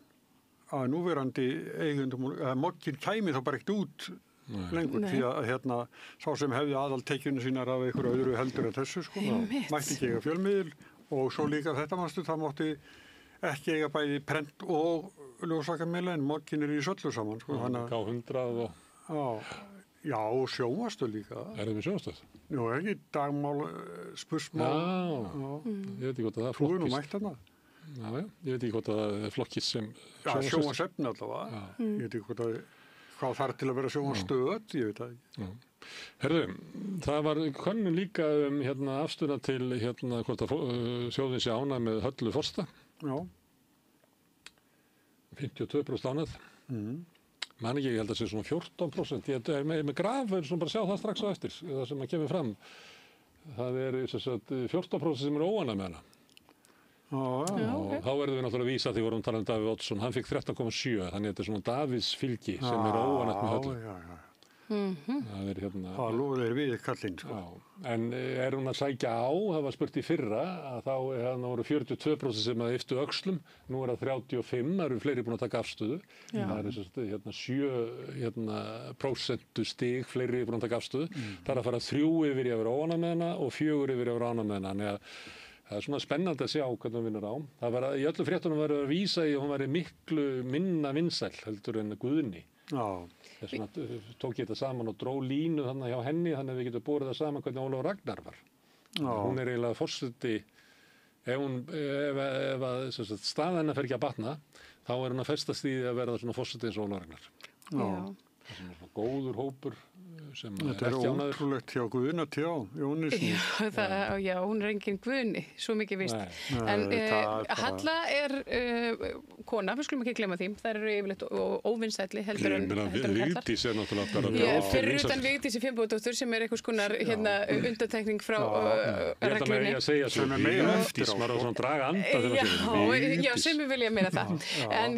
að núverandi eigundum að Mogginn kæmi þá bara ekkert út lengur því að sá sem hefði aðaltekjunu sínar af einhverju öðru heldur en þessu mætti ekki eiga fjölmiðil og svo líka þetta það mátti ekki eiga bæði prent og ljósvakamiðla en Mogginn er í söllu saman K100 og Já, og sjónvarpsstöð líka. Er það með sjónvarpsstöð? Nú, ekki dagmál, spursmál. Ég veit ekki hvort að það Þú er nú flokkist. mætt hana. Já, ég veit ekki hvort að það er flokkist sem Já, sjónvarpsefni allavega. Ég veit ekki hvort að, hvað þarf til að vera sjónvarpsstöð, ég veit það ekki. Herðu, það var könnun líka afstöðuna til hvort að þjóðin sé ánægð með Höllu Fosta. Já. 52% ánægð. Man ekki, ég held að það sé svona 14%. Ég er með graf, svona bara sjá það strax á eftir, það sem að kemur fram. Það er 14% sem eru óánægð með hana. Og þá verðum við náttúrulega að vísa því vorum að tala um Davíð Oddsson. Hann fikk 13,7, þannig að þetta er svona Davíðs fylgi sem er óánægt með Höllu. Já. Það er Það lofir við kallinn, sko. En er hún að sækja á, það var spurt í fyrra, að þá voru 42% sem að yftu öxlum, nú er það 35, það eru fleiri búin að taka afstöðu. Það eru 7% stig fleiri búin að taka afstöðu. Það er að fara 3 yfir í að vera óánægð með hana og 4 yfir í að vera ánægð með hana. Þannig að það er svona spennandi að sjá hvernig hún vinnur á. Það var í öllu fréttunum verið að vísa í að hún væri miklu minna vinsæl heldur en Guðni. Þess vegna tók ég þetta saman og dró línu þannig hjá henni, þannig að við getum borið það saman hvernig Ólafur Ragnar var. Hún er eiginlega forseti, ef staða hennar fer ekki að batna, þá er hún að festast í að verða svona forseti eins og Ólafur Ragnar. Það er svona góður hópur sem er ekki ánægður. Þetta er ótrúlegt hjá Guðna Jónisni. Já, hún er engin Guðni, svo mikið víst. En Halla er kona, við skulum ekki glemma því. Það eru yfirleitt óvinsælli heldur en kallar. Vigdís er náttúrulega bara fyrir utan Vigdísi Finnbogadóttur sem er einhvers konar undantekning frá reglunni. Ég ætla að segja sem Vigdís, maður á svona draga anda. Já, sem við vilja meina það. En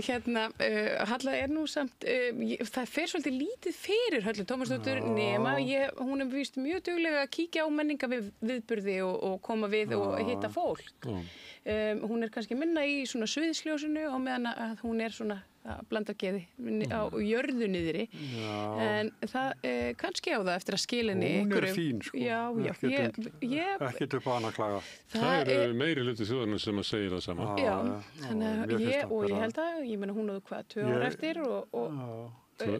Halla er nú samt, það fer svolítið lítið fyrir Höllu Tómasdóttur nema hún er víst mjög duglega að kíkja á menningarviðburði og koma við og hitta fólk. Hún er kannski minna í svona sviðsljósinu og meðan að hún er svona að blanda geði á jörðu niðri. En það kannski á það eftir að skila henni Hún er fín, sko. Já. Ekkert upp á hana að klaga. Það eru meiri hluti þjóðarnir sem að segja það sama. Já, þannig að ég held að, ég meina hún áður 2 ára eftir og það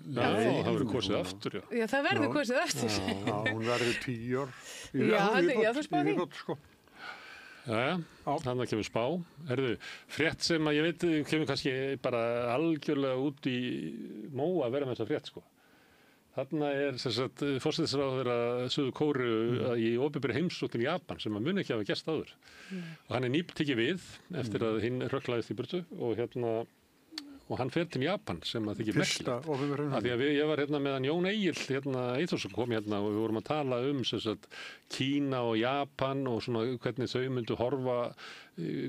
verður kosið aftur, já. Það verður kosið aftur. Já, hún verður 10 ár. Já, þú spáði. Sko. Þannig kemur spá. Frétt sem að ég veit kemur kannski bara algjörlega út í móa að vera með þessa frétt, sko. Þarna er forsætisráðherra Suður Kóreu í opinberri heimsókn til Japan sem að muni ekki hafa gerst áður. Og hann er nýtekið við eftir að hinn rökklaðist í burtu og hann fer til Japan sem að þykir merkilegt. Af því að ég var meðan Jón Egil Eyþórsson kom og við vorum að tala um Kína og Japan og svona hvernig þau myndu horfa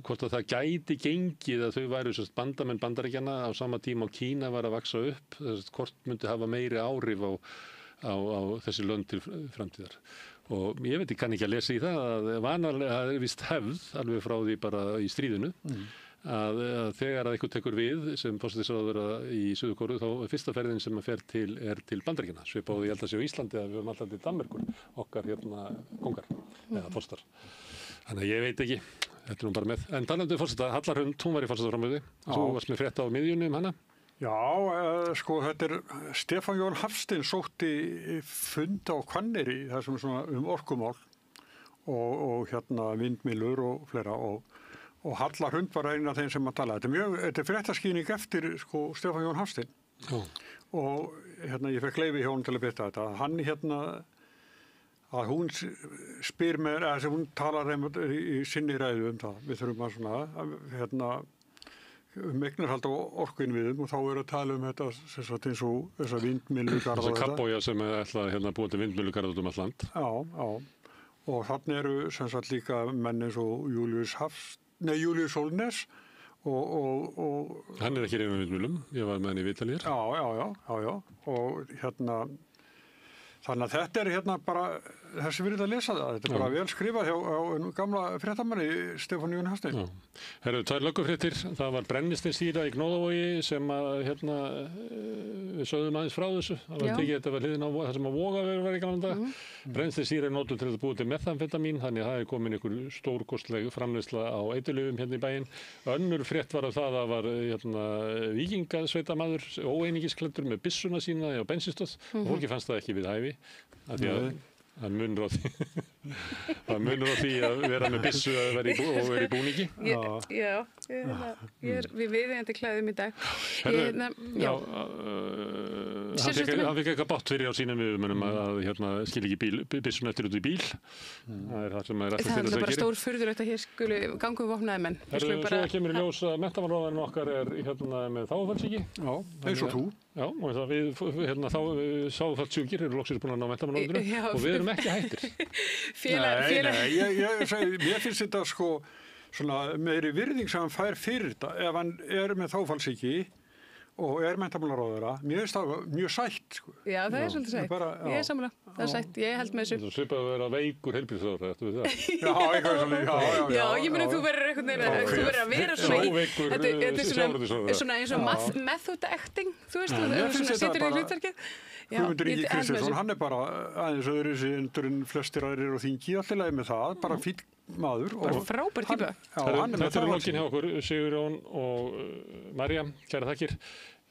hvort að það gæti gengið að þau væru bandamenn Bandaríkjanna á sama tíma og Kína var að vaksa upp, hvort myndi hafa meiri áhrif á þessi lönd til framtíðar. Og ég veit, ég kann ekki að lesa í það að vanalega er vist hefð alveg frá því bara í stríðinu að þegar að eitthvað tekur við sem forsætisráðherra í Suður Kóreu þá fyrsta ferðin sem að fer er til Bandaríkjanna. Svipað ég held að sé á Íslandi að við höfum alltaf til Danmerkur, okkar kongar eða forstar. Þannig að ég veit ekki, þetta er nú bara með. En talandi forseta, Halla Hrund, hún var í forsetaframboði. Þú varst með frétta á miðjunni hana. Já, sko þetta er Stefán Jón Hafstein sótti fund á Hvanneyri þar sem svona orkumál og vindmyllur og fleira og Halla Hrund var einn af þeim sem að tala. Þetta er fréttaskýring eftir Stefán Jón Hafstein. Og ég fekk leyfi hjá hún til að byrta þetta. Hann að hún spyr mér, eða hún talar í sinni ræðu um það. Við þurfum að eignarhald á orkuinnviðum og þá er að tala um þetta eins og þessa vindmyllugarða. Þessa kappója sem ætla að búa til vindmyllugarða um allt land. Já. Og þannig eru líka menn eins og Júlíus Sólnes og hann er ekki reyna vindmyllum, ég var með hann í Vitalír. Já. Og þannig að þetta er bara þessi virðið að lesa það. Þetta er bara vel skrifað hjá gamla fréttamanni Stefán Jón Hafstein. Herru, 2 löggufréttir. Það var brennisteinsstýra í Gnóðavogi sem að við sögðum aðeins frá þessu, það var tekið þetta var hliðin á það sem að Vogavegur var í gamla daga. Brennisteinssýra er notuð til að búa til methamfetamín, þannig að það er komin einhver stórkostleg framleiðsla á eiturlyfjum hérna í bæinn. Önnur frétt var af það var víkingasveitamaður, óeiningisklæddur með byssuna sína á bensínstöð og fólki fannst það ekki við hæfi, af því að það munur á því að vera með byssu og vera í búningi. Við viðeigandi klæðum í dag. Hann fikk eitthvað bátt fyrir á sínum yfirmönnum að skilja ekki byssuna eftir út í bíl. Það er það sem er alltaf til þess að gera. Það er bara stór furðulegt að hér skuli ganga vopnaði menn. Svo kemur í ljós að menntamálaráðurinn okkar er með þágufallssýki. Já, eins og þú. Já, og við þágufallssjúkir eru loksins búin að ná menntamálaráðurinn og við erum ekki hættir. Nei, mér finnst þetta sko svona meiri virðing sem hann fær fyrir þetta ef hann er með þágufallssýki og er menntamálaráðherra, mér finnst það mjög sætt sko. Já, það er svolítið sætt. Ég er sammála, það er sætt, ég held með þessu. Það svipað að vera veikur heilbrigðisráðherra, eftir við það. Já, eitthvað svolítið, já, ég meina þú verður einhvern veginn, þú verður að vera svona eins og method acting, þú veist, þú setur í hlutverkið. Guðmundur Ingi Kristinsson, hann er bara aðeins öðruvísi en flestir aðrir á þingi, allt í lagi með það, bara fínn maður. Bara frábær típa. Þetta er lokin hjá okkur, Sigurjón og María, kæra þakkir.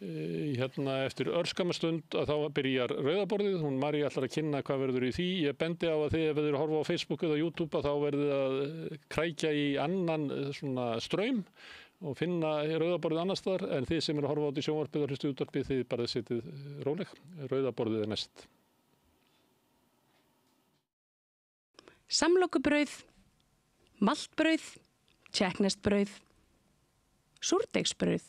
Eftir örskamastund að þá byrjar rauðaborðið, hún María ætlar að kynna hvað verður í því. Ég bendi á að þið ef þið eru að horfa á Facebook eða YouTube að þá verðið að krækja í annan svona straum og finna rauðaborðið annars staðar, en þið sem eru að horfa á þetta í sjónvarpið og hlusta útvarpið, þið bara sitið róleg. Rauðaborðið er næst. Samlokubrauð, maltbrauð, tékkneskt brauð, súrdeigsbrauð,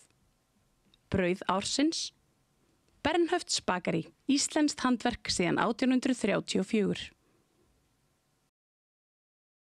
brauð ársins, Bernhöfts bakari, íslenskt handverk síðan 1834.